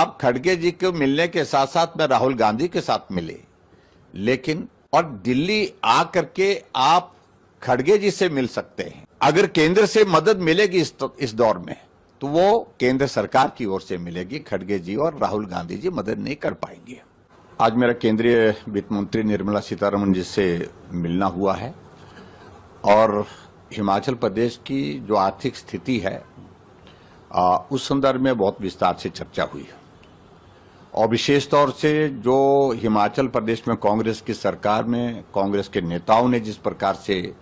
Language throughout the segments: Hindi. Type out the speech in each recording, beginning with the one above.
आप खड़गे जी को मिलने के साथ साथ में राहुल गांधी के साथ मिले, लेकिन और दिल्ली आकर के आप खड़गे जी से मिल सकते हैं। अगर केंद्र से मदद मिलेगी इस दौर में तो वो केंद्र सरकार की ओर से मिलेगी। खड़गे जी और राहुल गांधी जी मदद नहीं कर पाएंगे। आज मेरा केंद्रीय वित्त मंत्री निर्मला सीतारमण जी से मिलना हुआ है और हिमाचल प्रदेश की जो आर्थिक स्थिति है उस संदर्भ में बहुत विस्तार से चर्चा हुई है और विशेष तौर से जो हिमाचल प्रदेश में कांग्रेस की सरकार में कांग्रेस के नेताओं ने जिस प्रकार से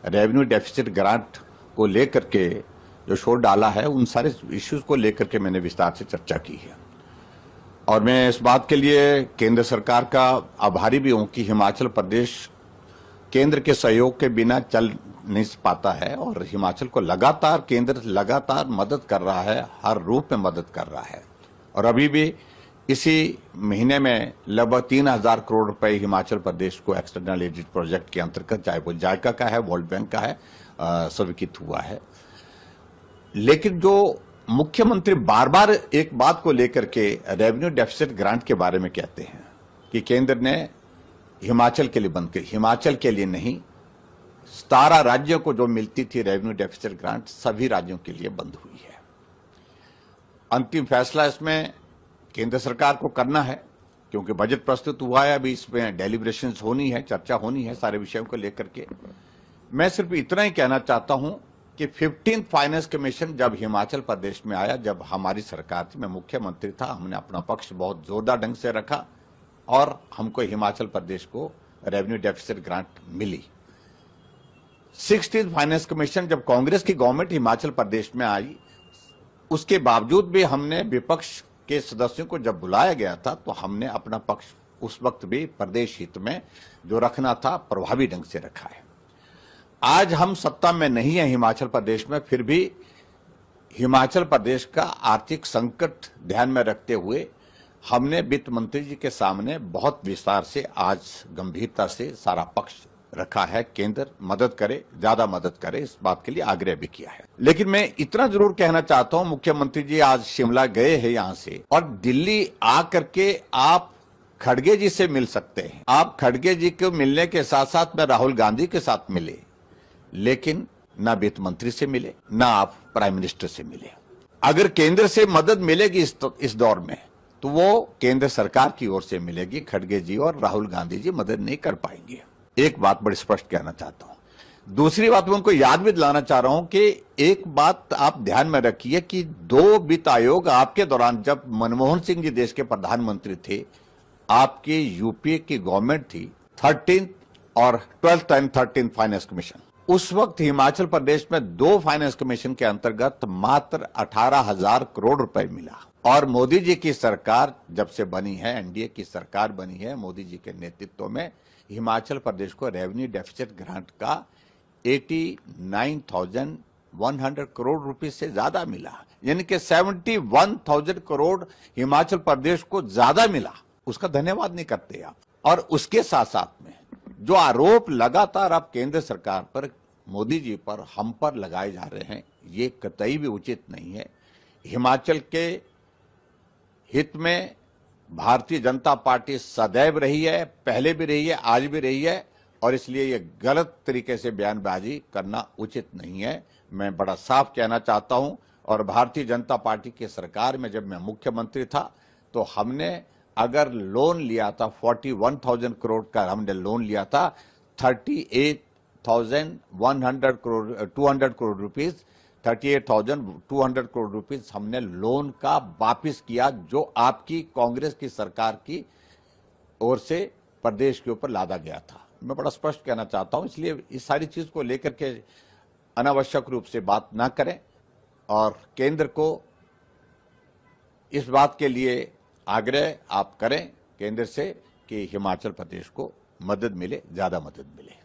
रेवेन्यू डेफिसिट ग्रांट को लेकर के जो शोर डाला है, उन सारे इश्यूज को लेकर के मैंने विस्तार से चर्चा की है और मैं इस बात के लिए केंद्र सरकार का आभारी भी हूं कि हिमाचल प्रदेश केंद्र के सहयोग के बिना चल नहीं पाता है और हिमाचल को केंद्र लगातार मदद कर रहा है, हर रूप में मदद कर रहा है। और अभी भी इसी महीने में लगभग 3,000 करोड़ रुपए हिमाचल प्रदेश को एक्सटर्नल एडेड प्रोजेक्ट के अंतर्गत, चाहे वो जायका का है, वर्ल्ड बैंक का है, स्वीकृत हुआ है। लेकिन जो मुख्यमंत्री बार बार एक बात को लेकर के रेवेन्यू डेफिसिट ग्रांट के बारे में कहते हैं कि केंद्र ने हिमाचल के लिए बंद की, हिमाचल के लिए नहीं, 17 राज्यों को जो मिलती थी रेवेन्यू डेफिसिट ग्रांट सभी राज्यों के लिए बंद हुई है। अंतिम फैसला इसमें केंद्र सरकार को करना है क्योंकि बजट प्रस्तुत हुआ है, अभी इसमें डेलिब्रेशंस होनी है, चर्चा होनी है सारे विषयों को लेकर के। मैं सिर्फ इतना ही कहना चाहता हूं कि 15th फाइनेंस कमीशन जब हिमाचल प्रदेश में आया, जब हमारी सरकार थी, मैं मुख्यमंत्री था, हमने अपना पक्ष बहुत जोरदार ढंग से रखा और हमको हिमाचल प्रदेश को रेवेन्यू डेफिसिट ग्रांट मिली। 16th फाइनेंस कमीशन जब कांग्रेस की गवर्नमेंट हिमाचल प्रदेश में आई, उसके बावजूद भी हमने विपक्ष के सदस्यों को जब बुलाया गया था तो हमने अपना पक्ष उस वक्त भी प्रदेश हित में जो रखना था प्रभावी ढंग से रखा है। आज हम सत्ता में नहीं है हिमाचल प्रदेश में, फिर भी हिमाचल प्रदेश का आर्थिक संकट ध्यान में रखते हुए हमने वित्त मंत्री जी के सामने बहुत विस्तार से, आज गंभीरता से सारा पक्ष रखा है। केंद्र मदद करे, ज्यादा मदद करे, इस बात के लिए आग्रह भी किया है। लेकिन मैं इतना जरूर कहना चाहता हूं, मुख्यमंत्री जी आज शिमला गए हैं यहां से और दिल्ली आकर के आप खड़गे जी से मिल सकते हैं। आप खड़गे जी को मिलने के साथ साथ में राहुल गांधी के साथ मिले, लेकिन ना वित्त मंत्री से मिले, ना आप प्राइम मिनिस्टर से मिले। अगर केंद्र से मदद मिलेगी इस दौर में तो वो केंद्र सरकार की ओर से मिलेगी। खड़गे जी और राहुल गांधी जी मदद नहीं कर पाएंगे। एक बात बड़ी स्पष्ट कहना चाहता हूं। दूसरी बात मैं उनको याद भी दिलाना चाह रहा हूं कि एक बात आप ध्यान में रखिए कि 2 वित्त आयोग आपके दौरान, जब मनमोहन सिंह जी देश के प्रधानमंत्री थे, आपकी यूपीए की गवर्नमेंट थी, 13th और 12th and 13th finance commission, उस वक्त हिमाचल प्रदेश में 2 फाइनेंस कमीशन के अंतर्गत मात्र 18,000 करोड़ रुपए मिला। और मोदी जी की सरकार जब से बनी है, एनडीए की सरकार बनी है मोदी जी के नेतृत्व में, हिमाचल प्रदेश को रेवेन्यू डेफिसिट ग्रांट का 89,100 करोड़ रुपए से ज्यादा मिला, यानी कि 71,000 करोड़ हिमाचल प्रदेश को ज्यादा मिला। उसका धन्यवाद नहीं करते आप। और उसके साथ साथ में जो आरोप लगातार आप केंद्र सरकार पर, मोदी जी पर, हम पर लगाए जा रहे हैं, ये कतई भी उचित नहीं है। हिमाचल के हित में भारतीय जनता पार्टी सदैव रही है, पहले भी रही है, आज भी रही है, और इसलिए ये गलत तरीके से बयानबाजी करना उचित नहीं है। मैं बड़ा साफ कहना चाहता हूं। और भारतीय जनता पार्टी की सरकार में जब मैं मुख्यमंत्री था तो हमने अगर लोन लिया था 41,000 करोड़ का, हमने लोन लिया था 38,100 करोड़ 200 करोड़ रुपीज 38,200 करोड़ रुपीज हमने लोन का वापिस किया, जो आपकी कांग्रेस की सरकार की ओर से प्रदेश के ऊपर लादा गया था। मैं बड़ा स्पष्ट कहना चाहता हूं, इसलिए इस सारी चीज को लेकर के अनावश्यक रूप से बात ना करें और केंद्र को इस बात के लिए आग्रह आप करें केंद्र से कि हिमाचल प्रदेश को मदद मिले, ज्यादा मदद मिले।